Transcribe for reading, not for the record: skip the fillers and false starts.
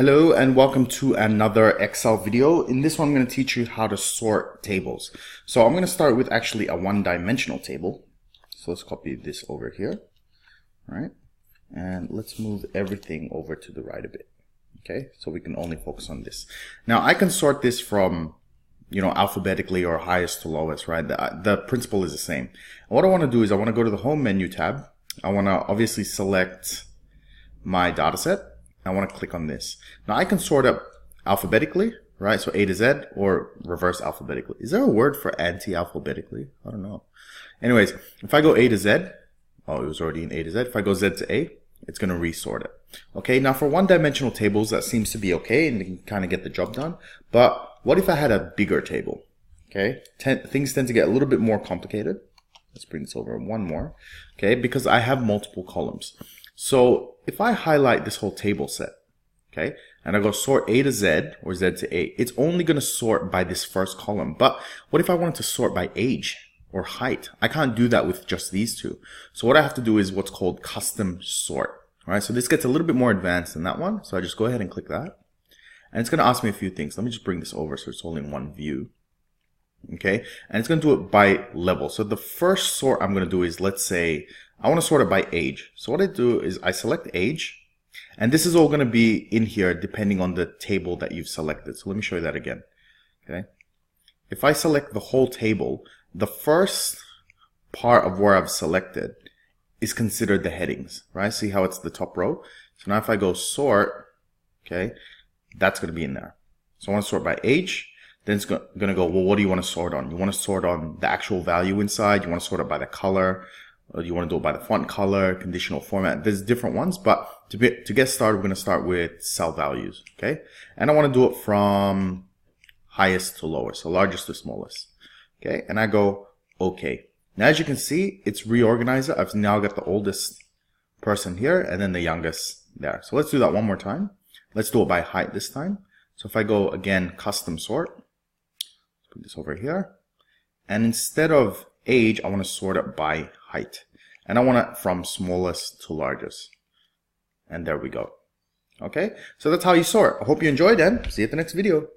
Hello and welcome to another Excel video. In this one, I'm going to teach you how to sort tables. So I'm going to start with actually a one-dimensional table. So let's copy this over here, right? And let's move everything over to the right a bit. Okay, so we can only focus on this. Now I can sort this from, alphabetically or highest to lowest, right? The principle is the same. And what I want to do is I want to go to the home menu tab. I want to obviously select my data set. I want to click on this. Now I can sort up alphabetically, right? So A to Z or reverse alphabetically. Is there a word for anti-alphabetically? I don't know. Anyways, if I go A to Z, oh, it was already in A to Z. If I go Z to A, it's going to resort it. Okay, now for one-dimensional tables, that seems to be okay and you can kind of get the job done. But what if I had a bigger table? Okay, things tend to get a little bit more complicated. Let's bring this over one more. Okay, because I have multiple columns. So if I highlight this whole table set, okay, and I go sort A to Z or Z to A, it's only going to sort by this first column. But what if I wanted to sort by age or height? I can't do that with just these two. So what I have to do is what's called custom sort. All right, so this gets a little bit more advanced than that one. So I just go ahead and click that. And it's going to ask me a few things. Let me just bring this over so it's all in one view. Okay, and it's going to do it by level. So the first sort I'm going to do is, let's say, I want to sort it by age. So what I do is I select age, and this is all going to be in here depending on the table that you've selected. So let me show you that again. Okay, if I select the whole table, the first part of where I've selected is considered the headings, right? See how it's the top row? So now if I go sort, okay, that's going to be in there. So I want to sort by age. Then it's going to go, well, what do you want to sort on? You want to sort on the actual value inside. You want to sort it by the color. Or you want to do it by the font color, conditional format. There's different ones, but to get started, we're going to start with cell values, okay? And I want to do it from highest to lowest, so largest to smallest, okay? And I go, okay. Now, as you can see, it's reorganizer. I've now got the oldest person here and then the youngest there. So let's do that one more time. Let's do it by height this time. So if I go again, custom sort, let's put this over here. And instead of age, I want to sort it by height. And I want it from smallest to largest. And there we go. Okay, so that's how you sort. I hope you enjoyed and see you at the next video.